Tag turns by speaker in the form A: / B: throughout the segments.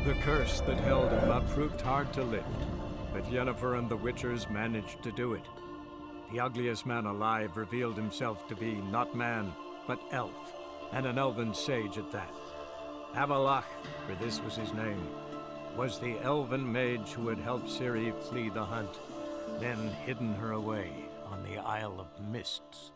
A: The curse that held him up proved hard to lift, but Yennefer and the Witchers managed to do it. The ugliest man alive revealed himself to be not man, but elf, and an elven sage at that. Avalach, for this was his name, was the elven mage who had helped Siri flee the hunt, then hidden her away on the Isle of Mists.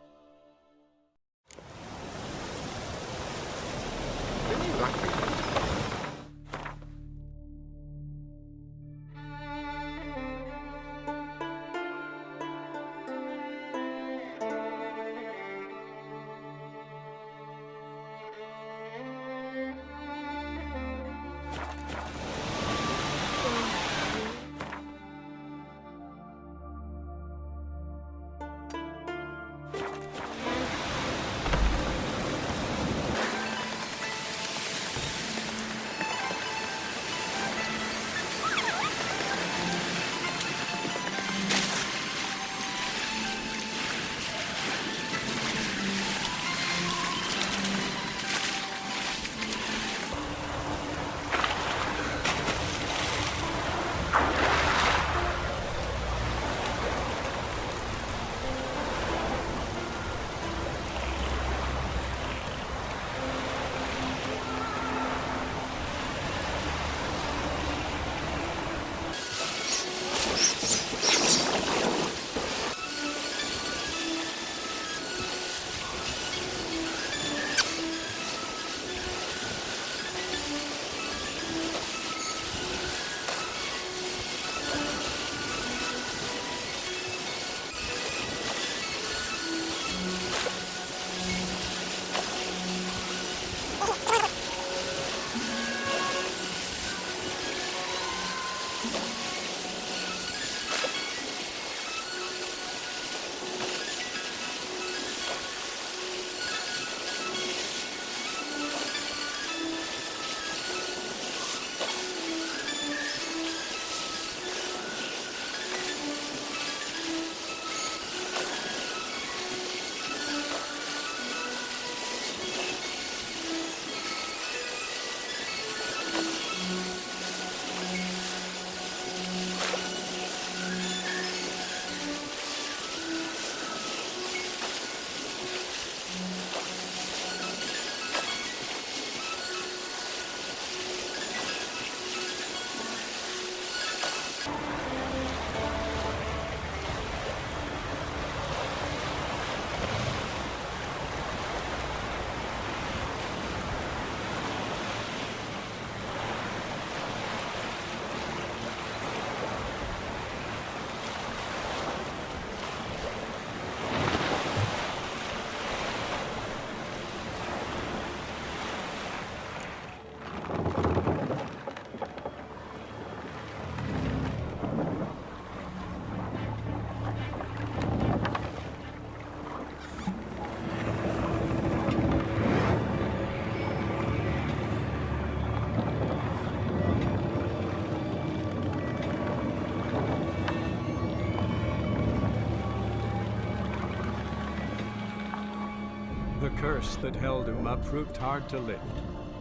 A: The curse that held him up proved hard to lift,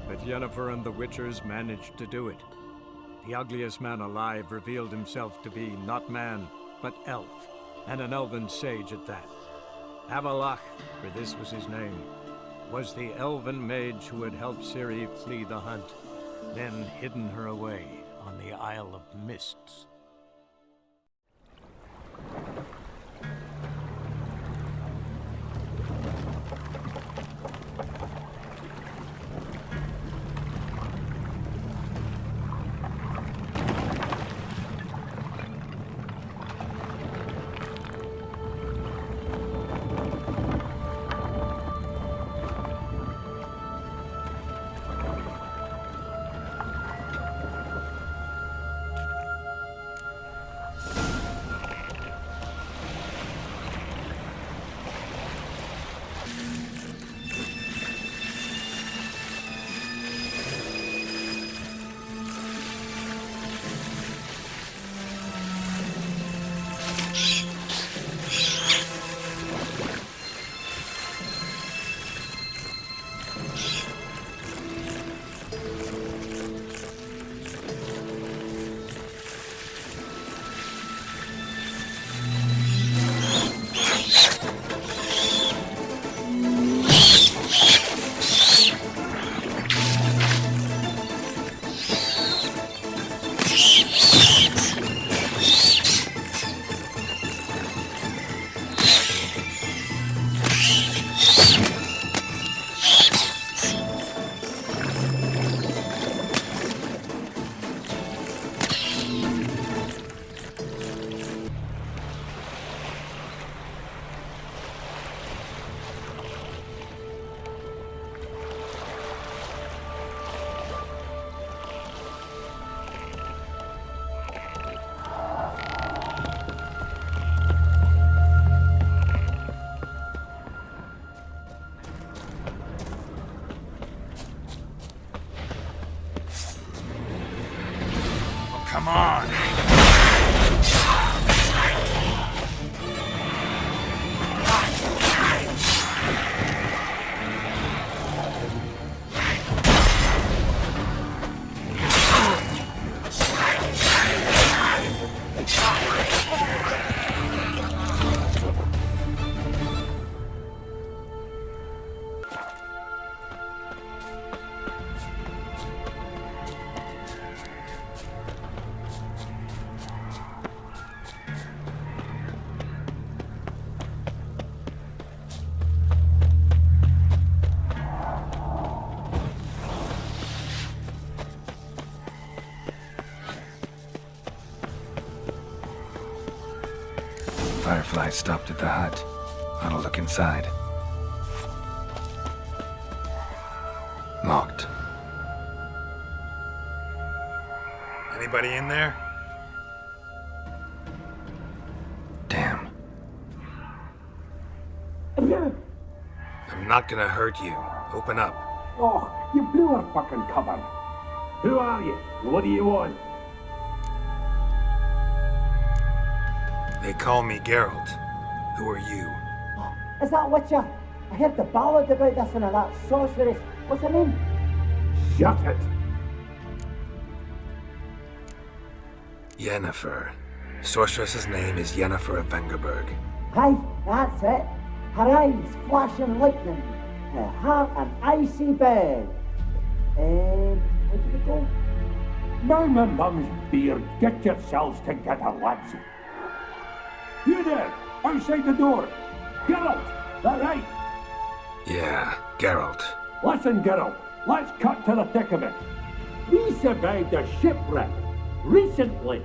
A: but Yennefer and the Witchers managed to do it. The ugliest man alive revealed himself to be not man, but elf, and an elven sage at that. Avalach, for this was his name, was the elven mage who had helped Siri flee the hunt, then hidden her away on the Isle of Mists.
B: Come on.
C: Firefly stopped at the hut. I'll look inside. Locked.
B: Anybody in there?
C: Damn.
B: I'm not gonna hurt you. Open up.
D: Oh, you blew our fucking cover. Who are you? What do you want?
B: They call me Geralt. Who are you?
E: Is that Witcher? I heard the ballad about this and that sorceress. What's her name?
D: Shut it!
B: Yennefer. Sorceress's name is Yennefer of Vengerberg.
E: Aye, that's it. Her eyes flashing lightning. Her heart an icy bed. Where did it go?
D: Now my mum's beard, get yourselves together, lads. You there, outside the door. Geralt, that right?
B: Yeah, Geralt.
D: Listen, Geralt, let's cut to the thick of it. We survived a shipwreck recently.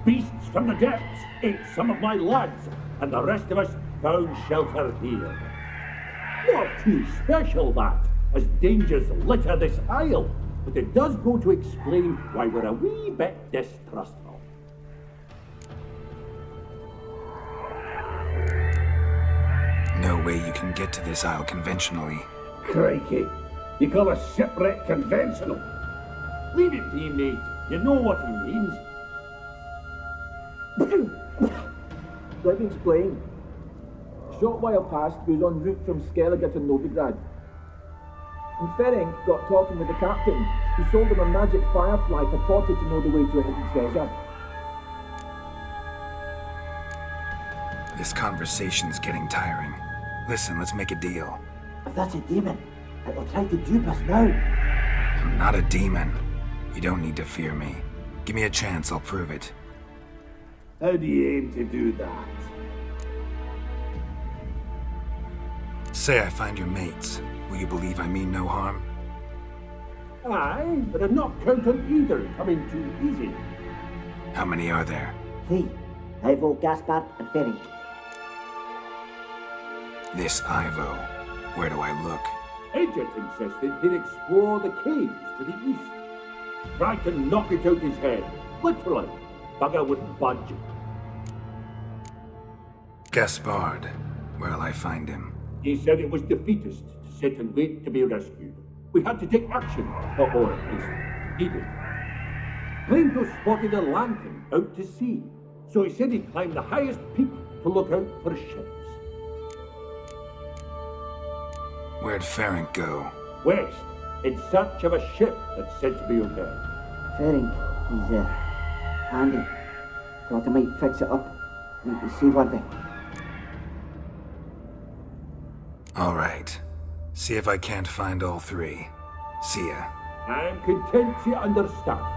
D: Beasts from the depths ate some of my lads, and the rest of us found shelter here. Not too special, that, as dangers litter this isle, but it does go to explain why we're a wee bit distrustful.
B: No way you can get to this isle conventionally.
D: Crikey, you call a shipwreck conventional? Leave it be, mate. You know what he means.
F: Let me explain. A short while past, we was en route from Skellige to Novigrad. And Ferenc got talking with the captain, who sold him a magic firefly purported to know the way to a hidden treasure.
B: This conversation's getting tiring. Listen, let's make a deal.
E: If that's a demon, it'll try to dupe us now.
B: I'm not a demon. You don't need to fear me. Give me a chance, I'll prove it.
D: How do you aim to do that?
B: Say I find your mates. Will you believe I mean no harm?
D: Aye, but I'm not counting either coming too easy.
B: How many are there?
E: 3. Ivo, Gaspard, and Ferenc.
B: This Ivo. Where do I look?
D: Agent insisted he'd explore the caves to the east. Tried to knock it out his head. Literally. Bugger wouldn't budge.
B: Gaspard. Where'll I find him?
D: He said it was defeatist to sit and wait to be rescued. We had to take action, or at least he did. Claimed to have spotted a lantern out to sea, so he said he'd climb the highest peak to look out for ships.
B: Where'd Ferenc go?
D: West, in search of a ship that's said to be out there.
E: Ferenc, he's handy. Thought I might fix it up. Make you seaworthy.
B: All right. See if I can't find all 3. See ya.
D: I'm content you understand.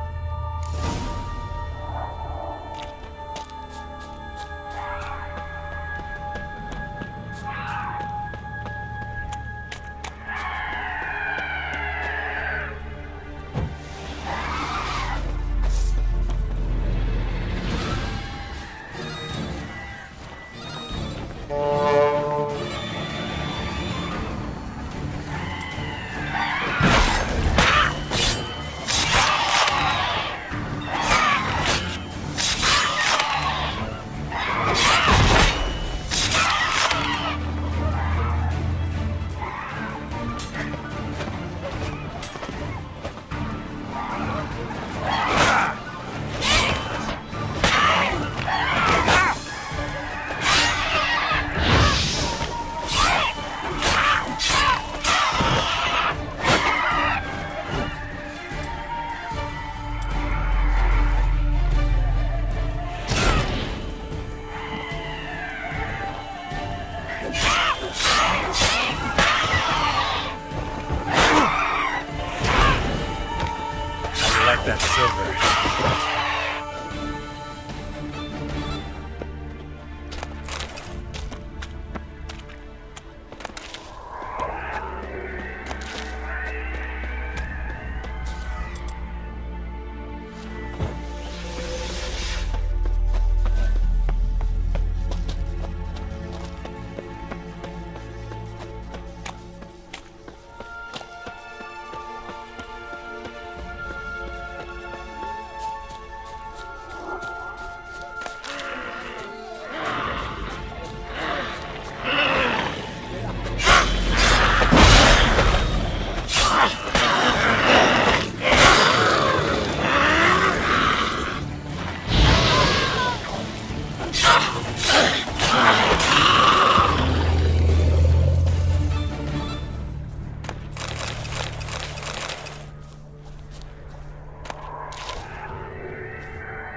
B: like that silver.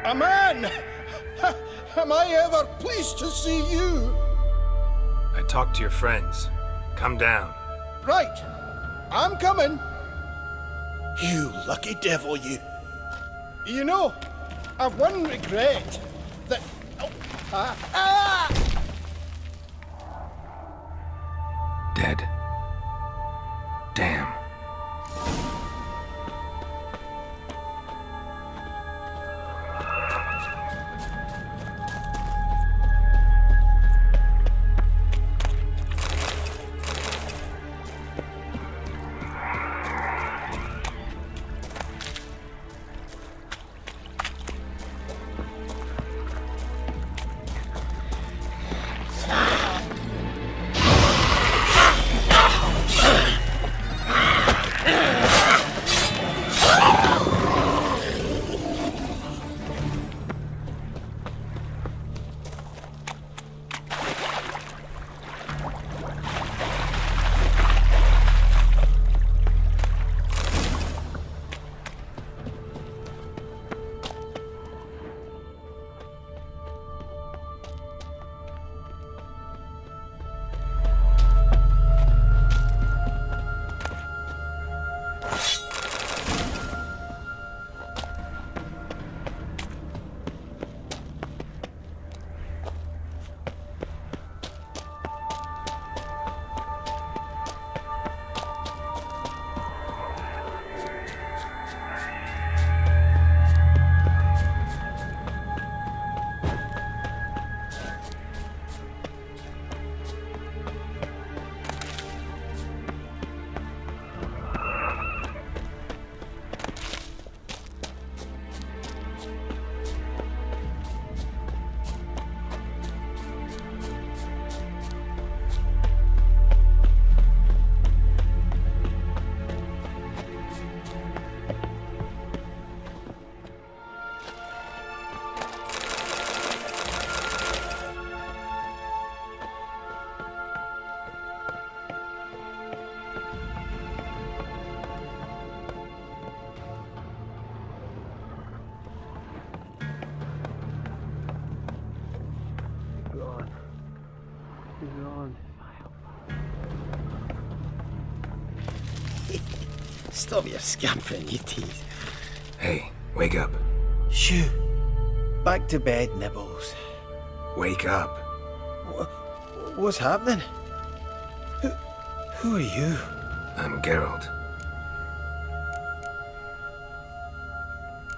G: A man! Am I ever pleased to see you?
B: I talked to your friends. Come down.
G: Right. I'm coming. You lucky devil, you. You know, I've one regret. That...
B: Dead. Damn.
G: Stop your scampering, you tease.
B: Hey, wake up.
G: Shoo. Back to bed, Nibbles.
B: Wake up.
G: What's happening? Who are you?
B: I'm Geralt.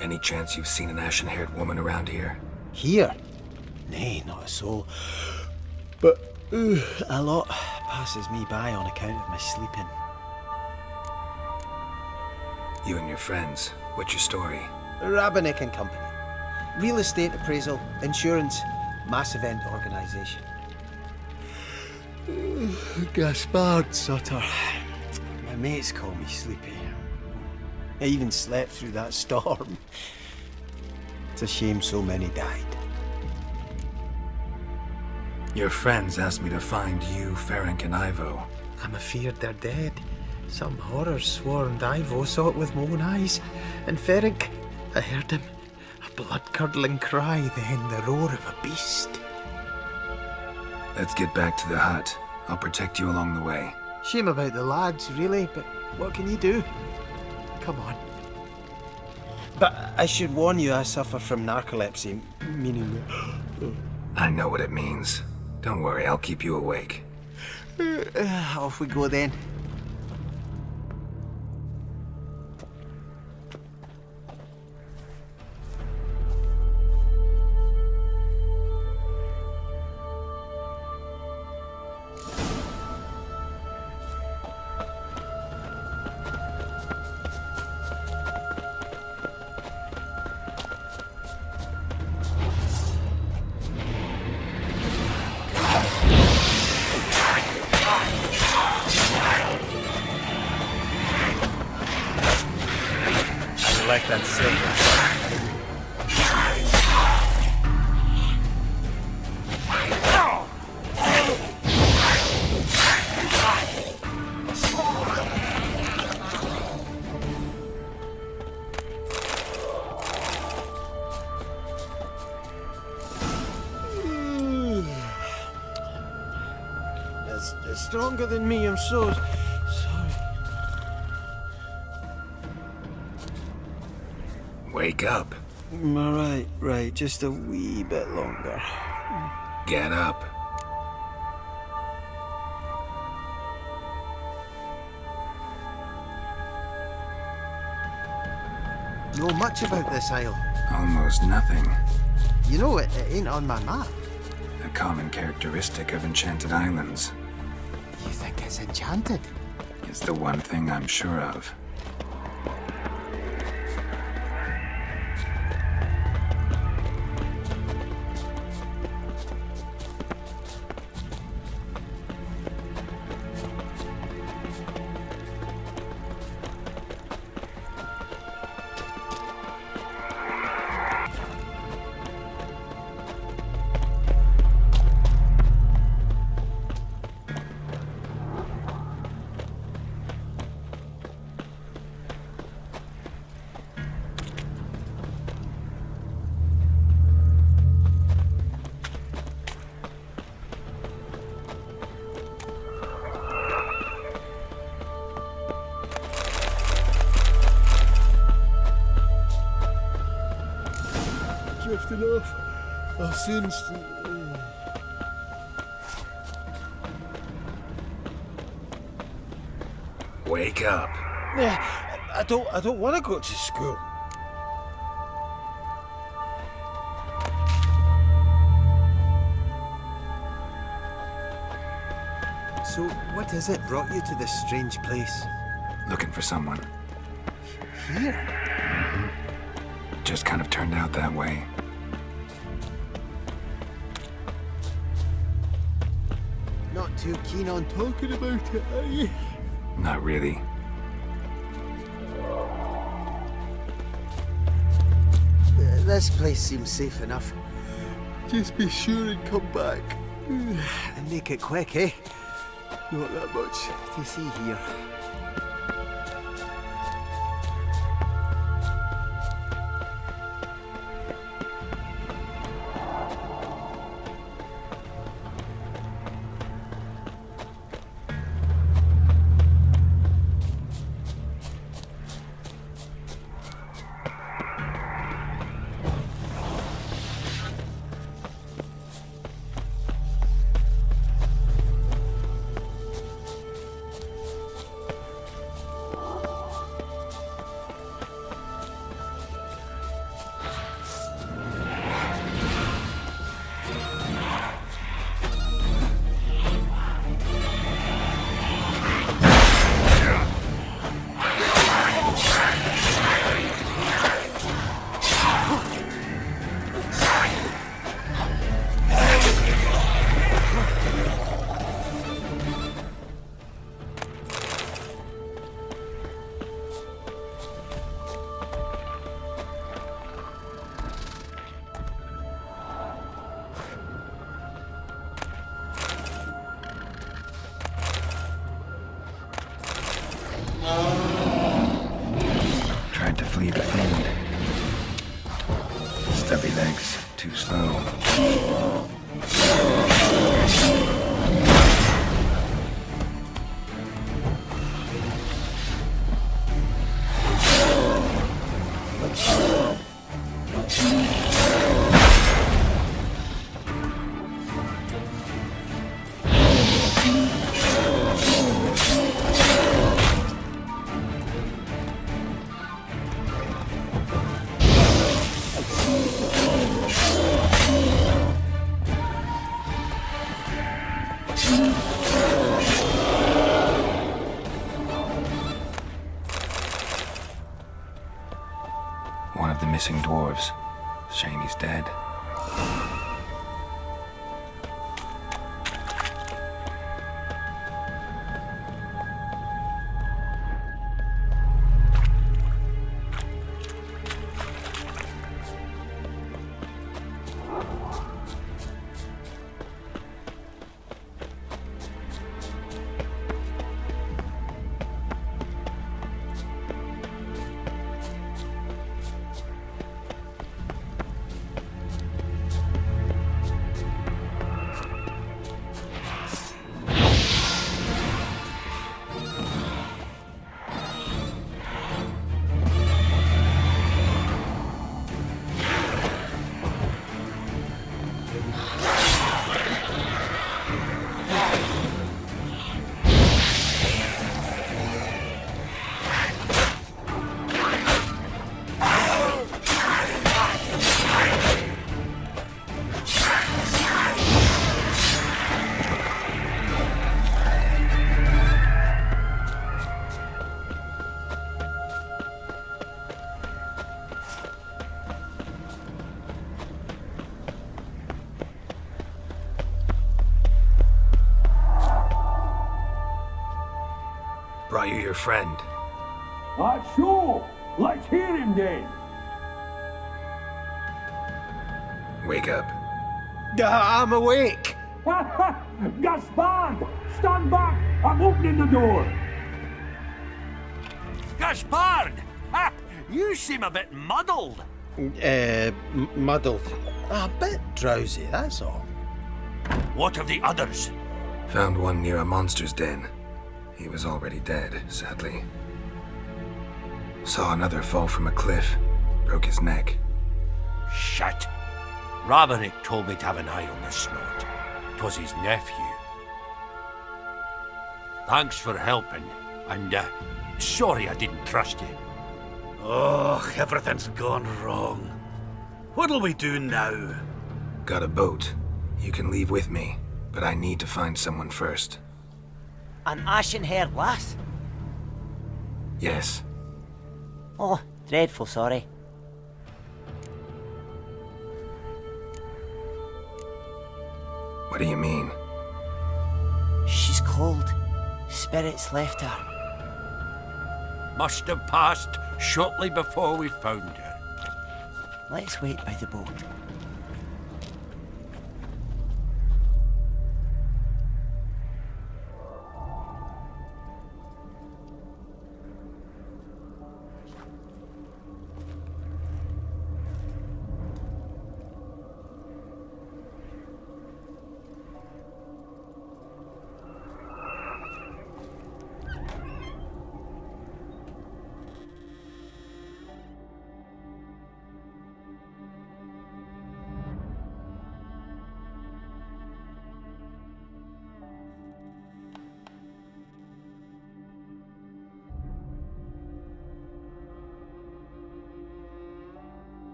B: Any chance you've seen an ashen-haired woman around here?
G: Here? Nay, not a soul. But a lot passes me by on account of my sleeping.
B: You and your friends, what's your story?
G: Rabbinick and Company. Real estate appraisal, insurance, mass event organisation. Gaspard Sutter. My mates call me Sleepy. I even slept through that storm. It's a shame so many died.
B: Your friends asked me to find you, Ferenc, and Ivo.
G: I'm afeard they're dead. Some horrors swarmed Ivo, saw it with my own eyes. And Ferenc, I heard him. A blood-curdling cry, then the roar of a beast.
B: Let's get back to the hut. I'll protect you along the way.
G: Shame about the lads, really, but what can you do? Come on. But I should warn you, I suffer from narcolepsy, meaning...
B: I know what it means. Don't worry, I'll keep you awake.
G: Off we go then.
A: Like that silver.
G: It's stronger than me, I'm so sorry.
B: Wake up.
G: Right, just a wee bit longer.
B: Get up.
G: Know much about this isle?
B: Almost nothing.
G: You know, it ain't on my map.
B: A common characteristic of enchanted islands.
G: You think it's enchanted?
B: It's the one thing I'm sure of.
G: Drifting off. I'll soon...
B: Wake up.
G: I don't want to go to school. So, what is it brought you to this strange place?
B: Looking for someone.
G: Here?
B: Just kind of turned out that way.
G: Not too keen on talking about it, are you?
B: Not really.
G: This place seems safe enough. Just be sure and come back. And make it quick, eh? Not that much to see here.
B: Tried to flee the fiend. Stubby legs, too slow.
C: One of the missing dwarves. Shame he's dead.
B: Brought you your friend.
D: Sure. Let's hear him then.
B: Wake up.
G: I'm awake.
D: Gaspard! Stand back! I'm opening the door!
H: Gaspard! Ha! You seem a bit muddled.
G: Muddled. A bit drowsy, that's all.
H: What of the others?
B: Found one near a monster's den. He was already dead, sadly. Saw another fall from a cliff. Broke his neck.
H: Shit. Roberick told me to have an eye on this snort. 'Twas his nephew. Thanks for helping, and sorry I didn't trust you.
I: Oh, everything's gone wrong. What'll we do now?
B: Got a boat. You can leave with me, but I need to find someone first.
E: An ashen-haired lass?
B: Yes.
E: Oh, dreadful sorry.
B: What do you mean?
E: She's cold. Spirits left her.
H: Must have passed shortly before we found her.
E: Let's wait by the boat.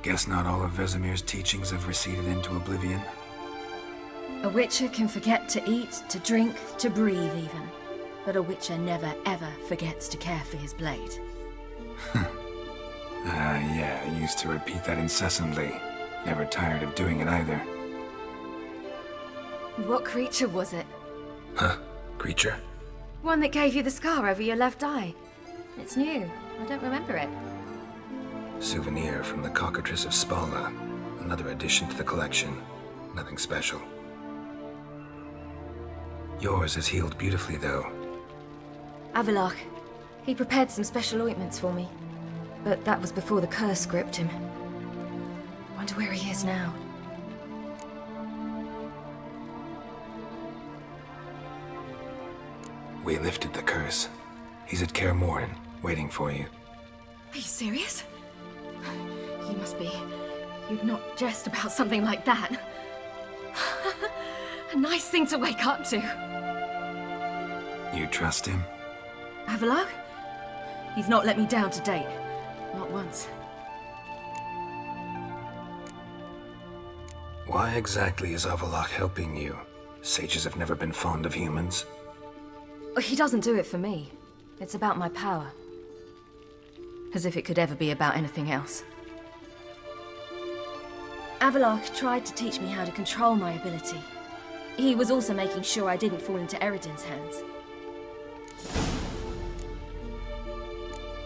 B: Guess not all of Vesemir's teachings have receded into oblivion.
J: A witcher can forget to eat, to drink, to breathe even. But a witcher never ever forgets to care for his blade.
B: Yeah, I used to repeat that incessantly. Never tired of doing it either.
J: What creature was it?
B: Huh? Creature?
J: One that gave you the scar over your left eye. It's new. I don't remember it.
B: Souvenir from the cockatrice of Spala. Another addition to the collection. Nothing special. Yours has healed beautifully, though.
J: Avallac'h. He prepared some special ointments for me. But that was before the curse gripped him. Wonder where he is now.
B: We lifted the curse. He's at Moehrin, waiting for you.
J: Are you serious? You must be. You'd not jest about something like that. A nice thing to wake up to.
B: You trust him?
J: Avallac'h? He's not let me down to date. Not once.
B: Why exactly is Avallac'h helping you? Sages have never been fond of humans.
J: He doesn't do it for me. It's about my power. As if it could ever be about anything else. Avallac'h tried to teach me how to control my ability. He was also making sure I didn't fall into Eredin's hands.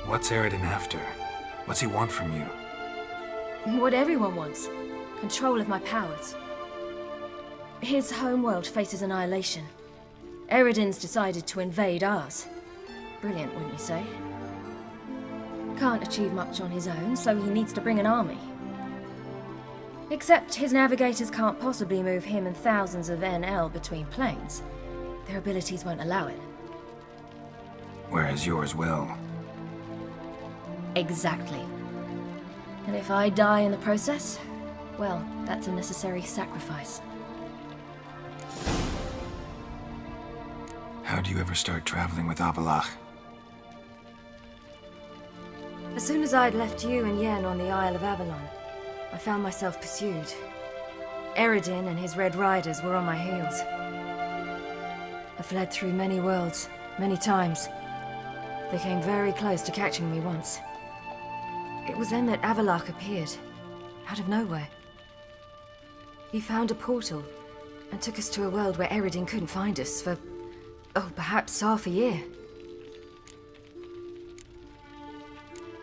B: What's Eredin after? What's he want from you?
J: What everyone wants. Control of my powers. His homeworld faces annihilation. Eredin's decided to invade ours. Brilliant, wouldn't you say? Can't achieve much on his own, so he needs to bring an army. Except his navigators can't possibly move him and thousands of NL between planes. Their abilities won't allow it.
B: Whereas yours will.
J: Exactly. And if I die in the process, well, that's a necessary sacrifice.
B: How'd you ever start traveling with Avallac'h?
J: As soon as I'd left you and Yen on the Isle of Avalon, I found myself pursued. Eredin and his Red Riders were on my heels. I fled through many worlds, many times. They came very close to catching me once. It was then that Avallac'h appeared, out of nowhere. He found a portal and took us to a world where Eredin couldn't find us for, perhaps half a year.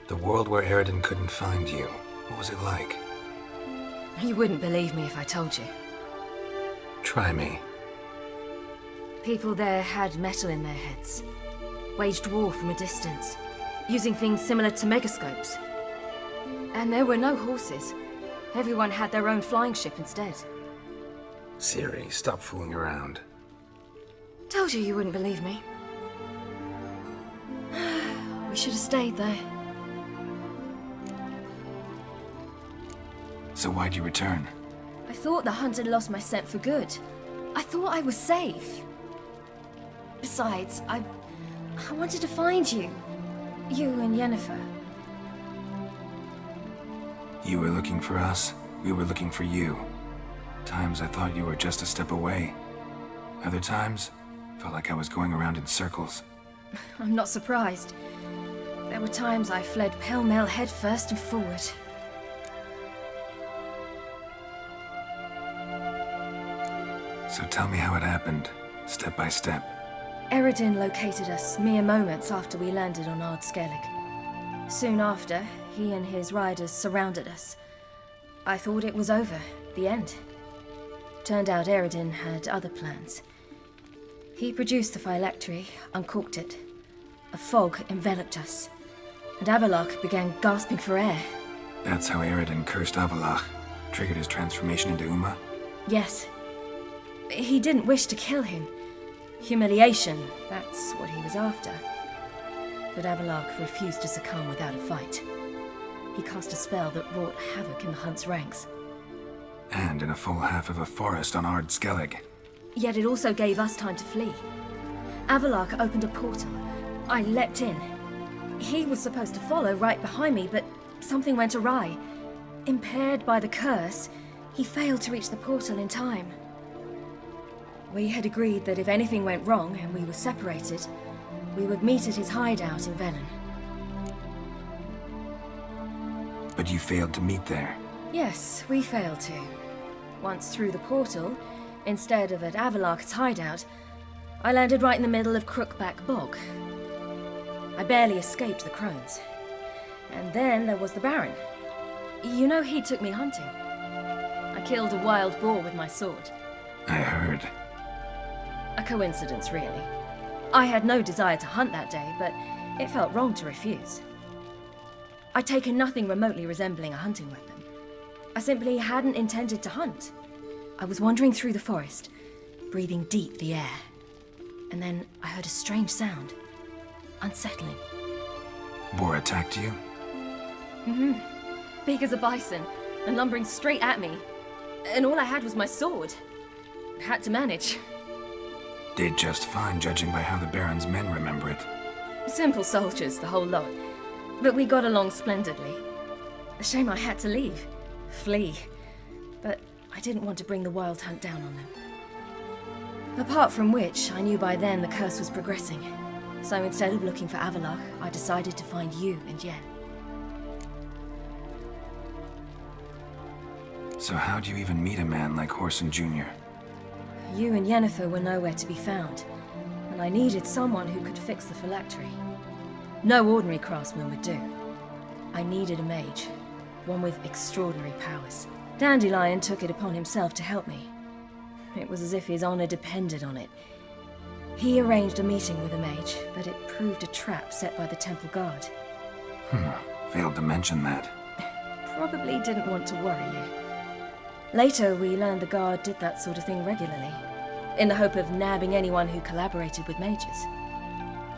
B: The world where Eredin couldn't find you. What was it like?
J: You wouldn't believe me if I told you.
B: Try me.
J: People there had metal in their heads. Waged war from a distance, using things similar to megascopes. And there were no horses. Everyone had their own flying ship instead.
B: Siri, stop fooling around.
J: Told you wouldn't believe me. We should have stayed there.
B: So why'd you return?
J: I thought the hunt had lost my scent for good. I thought I was safe. Besides, I wanted to find you. You and Yennefer.
B: You were looking for us, we were looking for you. Times I thought you were just a step away. Other times, felt like I was going around in circles.
J: I'm not surprised. There were times I fled pell-mell headfirst and forward.
B: So tell me how it happened, step by step.
J: Eredin located us mere moments after we landed on Ard Skellig. Soon after, he and his riders surrounded us. I thought it was over, the end. Turned out Eredin had other plans. He produced the phylactery, uncorked it. A fog enveloped us, and Avallac'h began gasping for air.
B: That's how Eredin cursed Avallac'h, triggered his transformation into Uma?
J: Yes. He didn't wish to kill him. Humiliation, that's what he was after. But Avallac'h refused to succumb without a fight. He cast a spell that wrought havoc in the Hunt's ranks.
B: And in a full half of a forest on Ard Skellig.
J: Yet it also gave us time to flee. Avallac'h opened a portal. I leapt in. He was supposed to follow right behind me, but something went awry. impaired by the curse, he failed to reach the portal in time. We had agreed that if anything went wrong and we were separated, we would meet at his hideout in Velen.
B: But you failed to meet there.
J: Yes, we failed to. Once through the portal, instead of at Avalok's hideout, I landed right in the middle of Crookback Bog. I barely escaped the crones. And then there was the Baron. You know, he took me hunting. I killed a wild boar with my sword.
B: I heard.
J: A coincidence, really. I had no desire to hunt that day, but it felt wrong to refuse. I'd taken nothing remotely resembling a hunting weapon. I simply hadn't intended to hunt. I was wandering through the forest, breathing deep the air. And then I heard a strange sound. Unsettling.
B: Boar attacked you?
J: Mm-hmm. Big as a bison, and lumbering straight at me. And all I had was my sword. Had to manage.
B: Did just fine, judging by how the Baron's men remember it.
J: Simple soldiers, the whole lot. But we got along splendidly. A shame I had to leave. Flee. But I didn't want to bring the wild hunt down on them. Apart from which, I knew by then the curse was progressing. So instead of looking for Avalok, I decided to find you and Yen.
B: So how'd you even meet a man like Horson Jr.?
J: You and Yennefer were nowhere to be found, and I needed someone who could fix the phylactery. No ordinary craftsman would do. I needed a mage, one with extraordinary powers. Dandelion took it upon himself to help me. It was as if his honor depended on it. He arranged a meeting with a mage, but it proved a trap set by the temple guard.
B: Failed to mention that.
J: Probably didn't want to worry you. Later, we learned the guard did that sort of thing regularly, in the hope of nabbing anyone who collaborated with mages.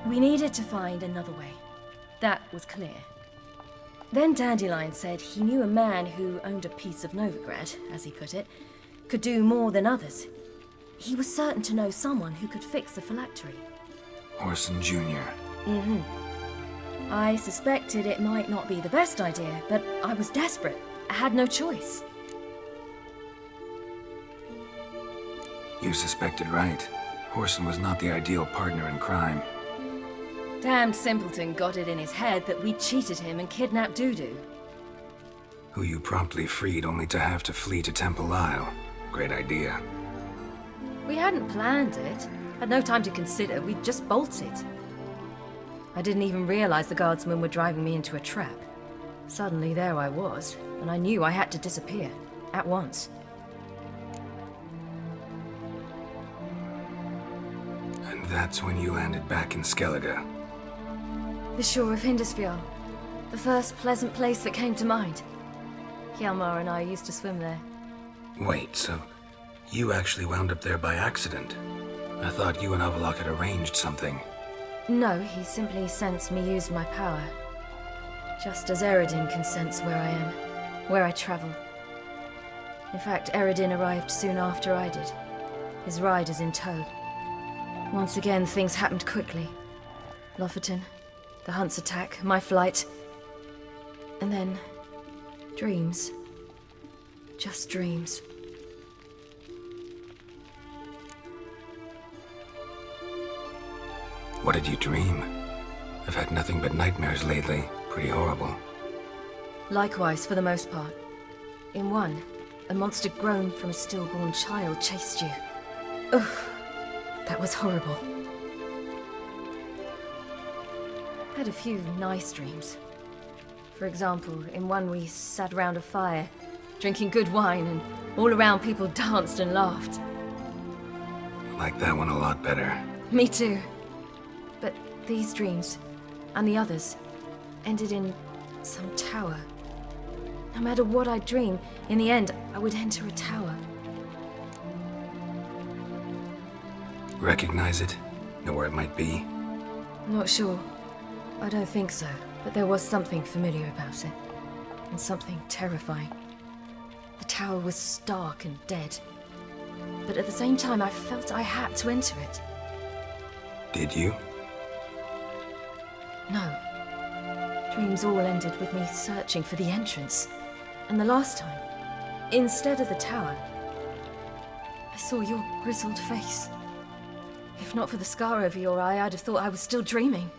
J: We needed to find another way. That was clear. Then Dandelion said he knew a man who owned a piece of Novigrad, as he put it, could do more than others. He was certain to know someone who could fix the phylactery.
B: Horson Jr.
J: Mm-hmm. I suspected it might not be the best idea, but I was desperate. I had no choice.
B: You suspected right. Horson was not the ideal partner in crime.
J: Damned simpleton got it in his head that we cheated him and kidnapped Dudu.
B: Who you promptly freed only to have to flee to Temple Isle. Great idea.
J: We hadn't planned it. Had no time to consider. We just bolted. I didn't even realize the guardsmen were driving me into a trap. Suddenly there I was, and I knew I had to disappear. At once.
B: And that's when you landed back in Skellige.
J: The shore of Hindisfjord. The first pleasant place that came to mind. Hjalmar and I used to swim there.
B: Wait, so you actually wound up there by accident? I thought you and Avalok had arranged something.
J: No, he simply sensed me use my power. Just as Eredin can sense where I am, where I travel. In fact, Eredin arrived soon after I did. His riders in tow. Once again, things happened quickly. Lofoten, the hunt's attack, my flight. And then, dreams. Just dreams.
B: What did you dream? I've had nothing but nightmares lately. Pretty horrible.
J: Likewise, for the most part. In one, a monster grown from a stillborn child chased you. Ugh, that was horrible. Had a few nice dreams. For example, in one we sat around a fire, drinking good wine, and all around people danced and laughed.
B: Like that one a lot better.
J: Me too. But these dreams, and the others, ended in some tower. No matter what I dream, in the end, I would enter a tower.
B: Recognize it? Know where it might be?
J: Not sure. I don't think so, but there was something familiar about it. And something terrifying. The tower was stark and dead. But at the same time, I felt I had to enter it.
B: Did you?
J: No. Dreams all ended with me searching for the entrance. And the last time, instead of the tower, I saw your grizzled face. If not for the scar over your eye, I'd have thought I was still dreaming.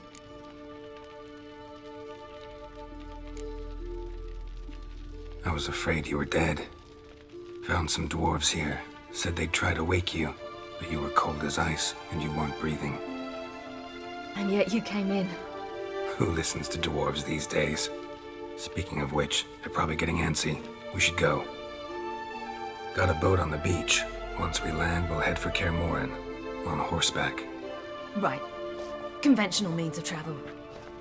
B: I was afraid you were dead. Found some dwarves here. Said they'd try to wake you, but you were cold as ice and you weren't breathing.
J: And yet you came in.
B: Who listens to dwarves these days? Speaking of which, they're probably getting antsy. We should go. Got a boat on the beach. Once we land, we'll head for Morin on horseback.
J: Right. Conventional means of travel.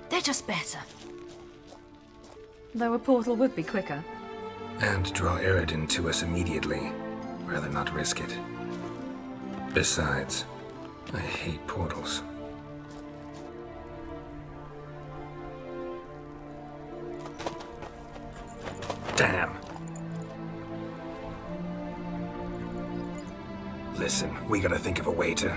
J: They're just better. Though a portal would be quicker.
B: And draw Eredin to us immediately. Rather not risk it. Besides, I hate portals. Damn. Listen, we gotta think of a way to...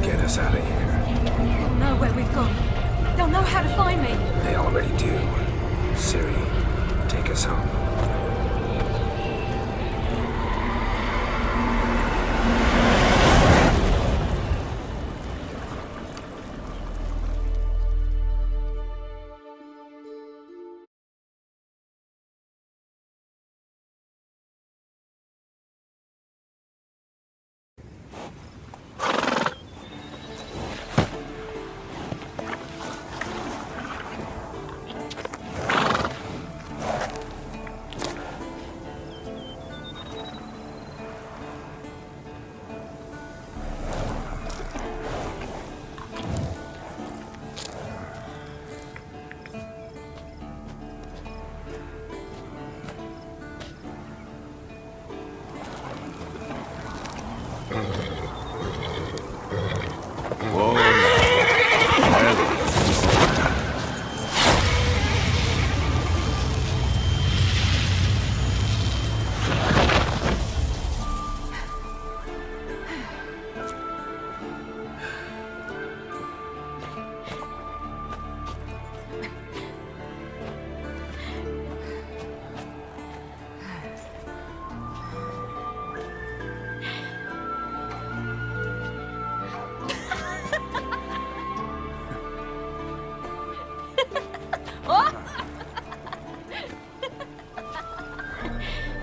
B: Get us out of here.
J: They'll know where we've gone. They'll know how to find me.
B: They already do. Siri, take us home.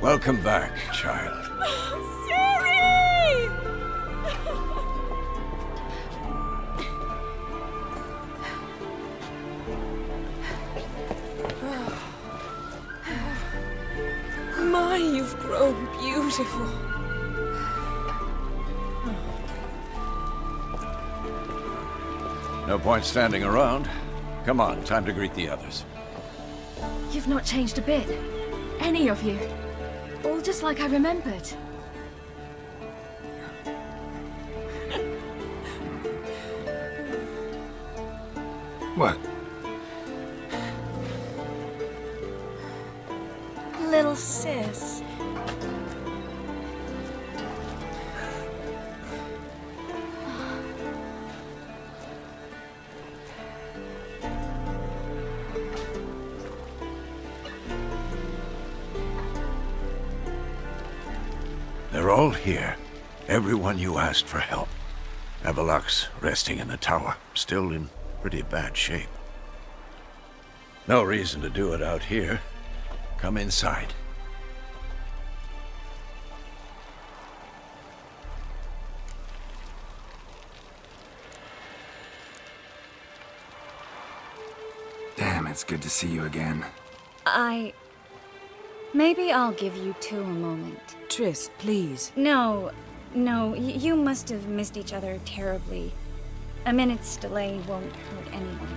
H: Welcome back, child.
J: Siri! My, you've grown beautiful.
H: No point standing around. Come on, time to greet the others.
J: You've not changed a bit. Any of you. All just like I remembered.
B: What?
J: Little sis.
H: They're all here. Everyone you asked for help. Avalok's resting in the tower, still in pretty bad shape. No reason to do it out here. Come inside.
B: Damn, it's good to see you again.
K: Maybe I'll give you two a moment.
L: Triss, please.
K: No, you must have missed each other terribly. A minute's delay won't hurt anyone.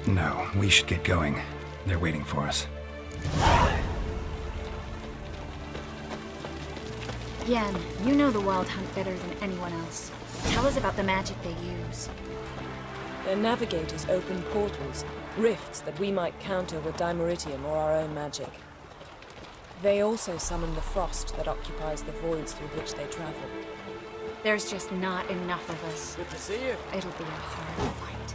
B: No, we should get going. They're waiting for us.
K: Yen, you know the Wild Hunt better than anyone else. Tell us about the magic they use.
L: Their navigators open portals, rifts that we might counter with dimeritium or our own magic. They also summon the frost that occupies the voids through which they travel.
K: There's just not enough of us.
M: Good to see you.
K: It'll be a hard fight.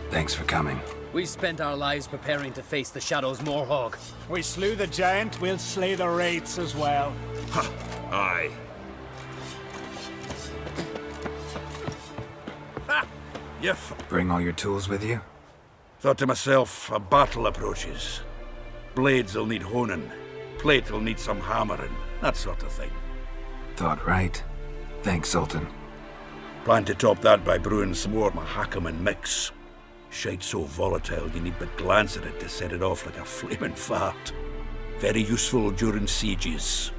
B: Thanks for coming.
M: We spent our lives preparing to face the Shadow's Moorhog.
N: We slew the giant, we'll slay the wraiths as well.
H: Ha! Aye. Ha! You
B: Bring all your tools with you?
H: Thought to myself, a battle approaches. Blades'll need honing. Plate'll need some hammering. That sort of thing.
B: Thought right. Thanks, Sultan.
H: Plan to top that by brewing some more Mahakaman mix. Shite so volatile you need but glance at it to set it off like a flaming fart. Very useful during sieges.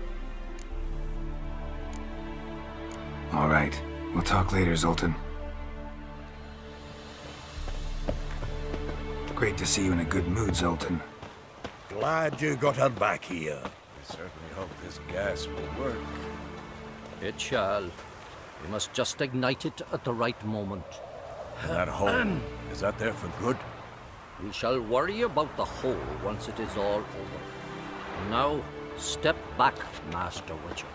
B: All right. We'll talk later, Zoltan. Great to see you in a good mood, Zoltan.
H: Glad you got her back here. I certainly hope this gas will work.
M: It shall. We must just ignite it at the right moment.
H: That hole, is that there for good?
M: We shall worry about the hole once it is all over. Now, step back, Master Witcher.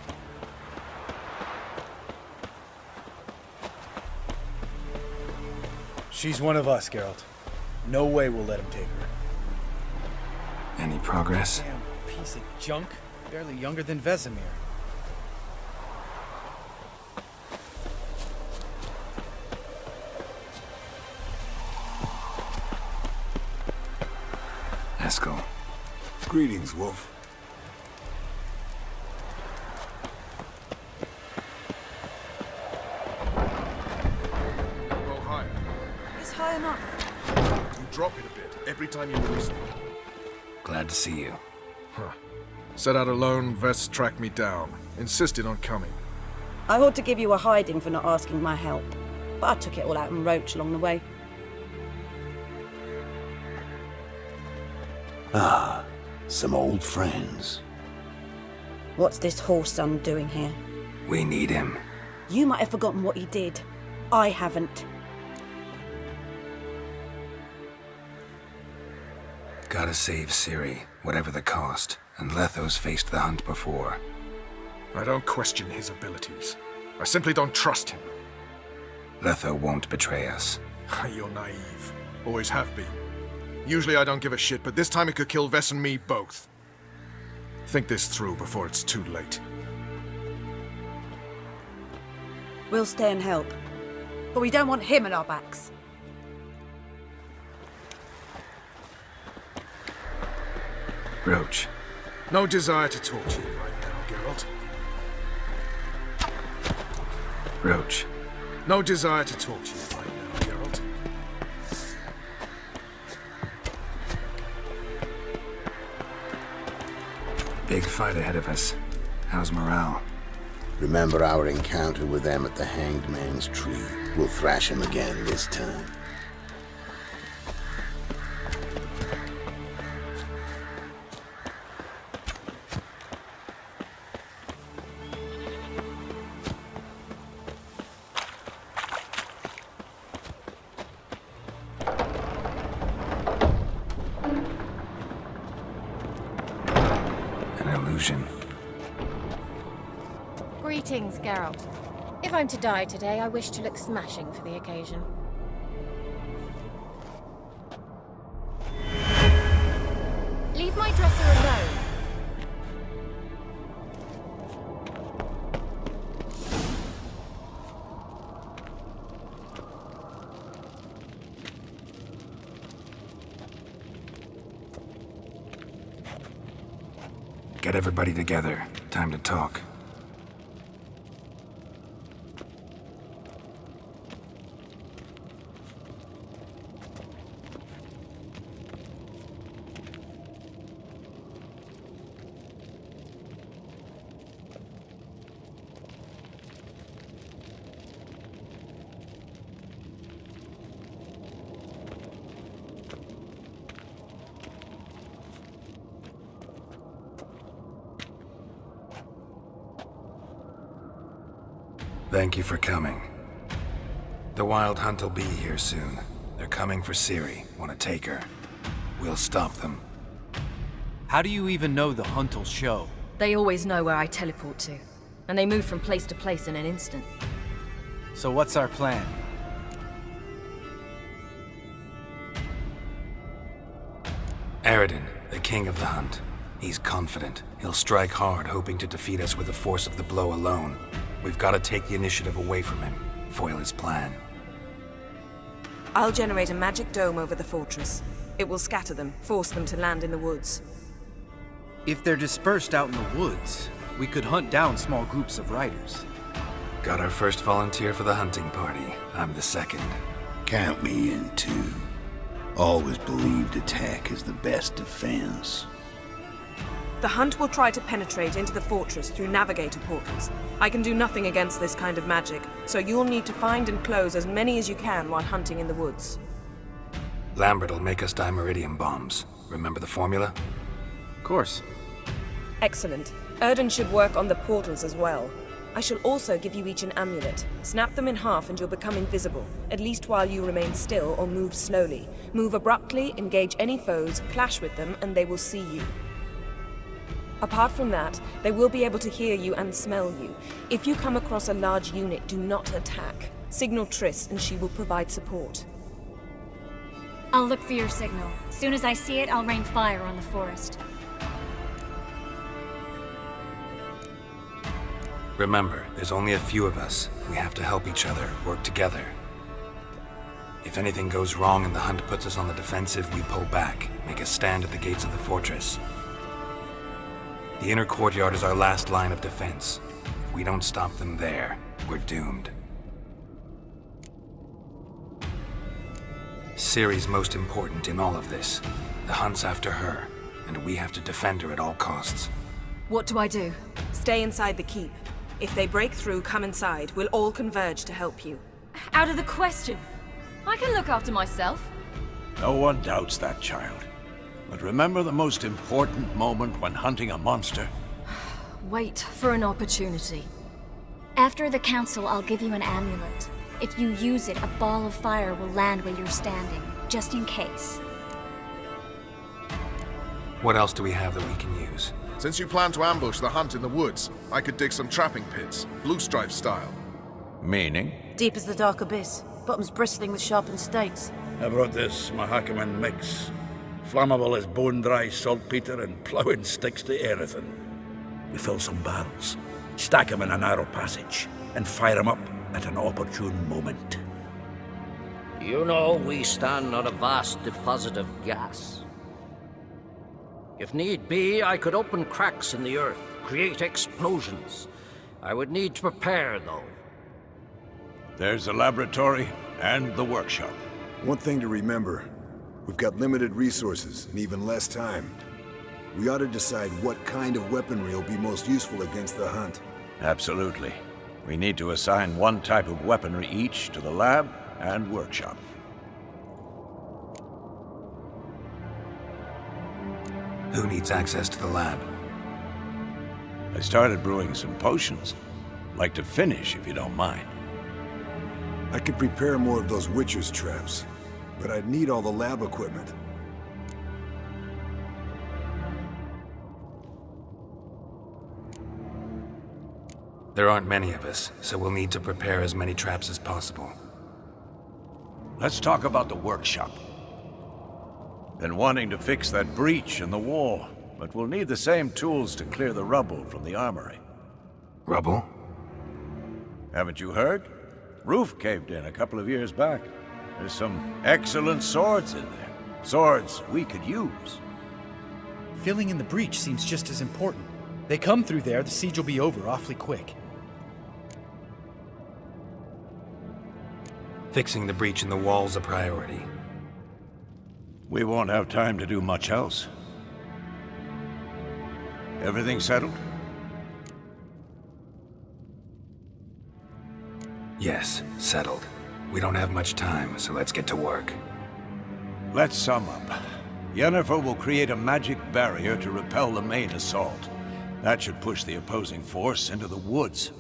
N: She's one of us, Geralt. No way we'll let him take her.
B: Any progress?
N: Damn piece of junk. Barely younger than Vesemir.
B: Eskel.
H: Greetings, Wolf.
O: Go higher.
L: It's high enough.
O: You drop it a bit every time you release me.
B: Glad to see you.
O: Huh. Set out alone, Vest tracked me down. Insisted on coming.
P: I ought to give you a hiding for not asking my help, but I took it all out in Roach along the way.
I: Ah, some old friends.
P: What's this horse son doing here?
B: We need him.
P: You might have forgotten what he did. I haven't.
B: Gotta save Siri, whatever the cost, and Letho's faced the hunt before.
O: I don't question his abilities. I simply don't trust him.
B: Letho won't betray us.
O: You're naive. Always have been. Usually I don't give a shit, but this time it could kill Vess and me both. Think this through before it's too late.
P: We'll stay and help, but we don't want him at our backs.
B: Roach.
O: No desire to talk to you right now, Geralt.
B: Roach.
O: No desire to talk to you right now, Geralt.
B: Big fight ahead of us. How's morale?
I: Remember our encounter with them at the Hanged Man's Tree. We'll thrash him again this time.
Q: Greetings, Geralt. If I'm to die today, I wish to look smashing for the occasion. Leave my dresser alone.
B: Get everybody together. Time to talk. Thank you for coming. The Wild Hunt will be here soon. They're coming for Siri. Want to take her. We'll stop them.
R: How do you even know the Hunt will show?
J: They always know where I teleport to. And they move from place to place in an instant.
R: So what's our plan?
B: Eredin, the king of the Hunt. He's confident. He'll strike hard, hoping to defeat us with the force of the blow alone. We've got to take the initiative away from him. Foil his plan.
L: I'll generate a magic dome over the fortress. It will scatter them, force them to land in the woods.
R: If they're dispersed out in the woods, we could hunt down small groups of riders.
B: Got our first volunteer for the hunting party. I'm the second.
I: Count me in too. Always believed attack is the best defense.
L: The Hunt will try to penetrate into the fortress through navigator portals. I can do nothing against this kind of magic, so you'll need to find and close as many as you can while hunting in the woods.
B: Lambert will make us dimeridium bombs. Remember the formula?
R: Of course.
L: Excellent. Erden should work on the portals as well. I shall also give you each an amulet. Snap them in half and you'll become invisible, at least while you remain still or move slowly. Move abruptly, engage any foes, clash with them, and they will see you. Apart from that, they will be able to hear you and smell you. If you come across a large unit, do not attack. Signal Triss and she will provide support.
K: I'll look for your signal. As soon as I see it, I'll rain fire on the forest.
B: Remember, there's only a few of us. We have to help each other, work together. If anything goes wrong and the Hunt puts us on the defensive, we pull back, make a stand at the gates of the fortress. The inner courtyard is our last line of defense. If we don't stop them there, we're doomed. Siri's most important in all of this. The Hunt's after her, and we have to defend her at all costs.
J: What do I do?
L: Stay inside the keep. If they break through, come inside. We'll all converge to help you.
J: Out of the question. I can look after myself.
H: No one doubts that, child. But remember the most important moment when hunting a monster?
J: Wait for an opportunity.
K: After the council, I'll give you an amulet. If you use it, a ball of fire will land where you're standing, just in case.
B: What else do we have that we can use?
O: Since you plan to ambush the Hunt in the woods, I could dig some trapping pits, blue stripe style.
H: Meaning?
P: Deep as the dark abyss, bottoms bristling with sharpened stakes.
I: I brought this Mahakaman mix. Flammable as bone-dry saltpeter and ploughing sticks to anything. We fill some barrels, stack them in a narrow passage, and fire them up at an opportune moment.
M: You know, we stand on a vast deposit of gas. If need be, I could open cracks in the earth, create explosions. I would need to prepare, though.
H: There's the laboratory and the workshop.
S: One thing to remember, we've got limited resources and even less time. We ought to decide what kind of weaponry will be most useful against the Hunt.
H: Absolutely. We need to assign one type of weaponry each to the lab and workshop.
B: Who needs access to the lab?
H: I started brewing some potions. Like to finish, if you don't mind.
S: I could prepare more of those Witcher's traps, but I'd need all the lab equipment.
B: There aren't many of us, so we'll need to prepare as many traps as possible.
H: Let's talk about the workshop. Been wanting to fix that breach in the wall, but we'll need the same tools to clear the rubble from the armory.
B: Rubble?
H: Haven't you heard? Roof caved in a couple of years back. There's some excellent swords in there. Swords we could use.
R: Filling in the breach seems just as important. They come through there, the siege will be over awfully quick.
B: Fixing the breach in the wall's a priority.
H: We won't have time to do much else. Everything settled?
B: Yes, settled. We don't have much time, so let's get to work.
H: Let's sum up. Yennefer will create a magic barrier to repel the main assault. That should push the opposing force into the woods,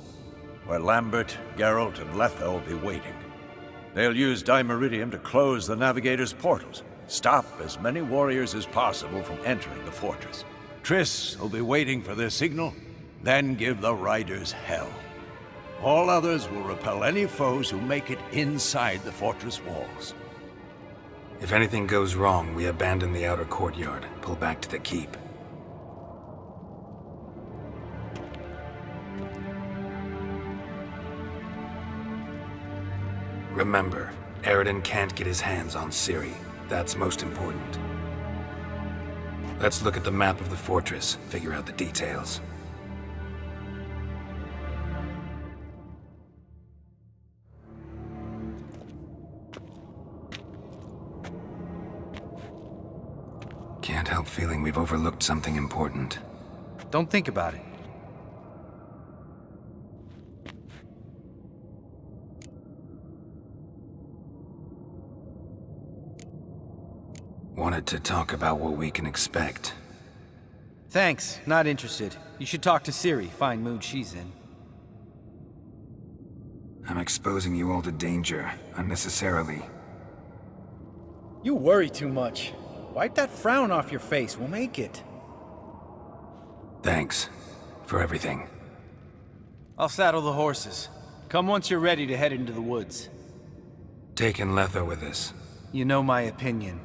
H: where Lambert, Geralt, and Letha will be waiting. They'll use Dimeridium to close the navigator's portals, stop as many warriors as possible from entering the fortress. Triss will be waiting for their signal, then give the riders hell. All others will repel any foes who make it inside the fortress walls.
B: If anything goes wrong, we abandon the outer courtyard, pull back to the keep. Remember, Eridan can't get his hands on Siri. That's most important. Let's look at the map of the fortress, figure out the details. Can't help feeling we've overlooked something important.
R: Don't think about it.
B: Wanted to talk about what we can expect.
R: Thanks, not interested. You should talk to Siri, fine mood she's in.
B: I'm exposing you all to danger, unnecessarily.
R: You worry too much. Wipe that frown off your face, we'll make it.
B: Thanks. For everything.
R: I'll saddle the horses. Come once you're ready to head into the woods.
B: Taking Letho with us.
R: You know my opinion.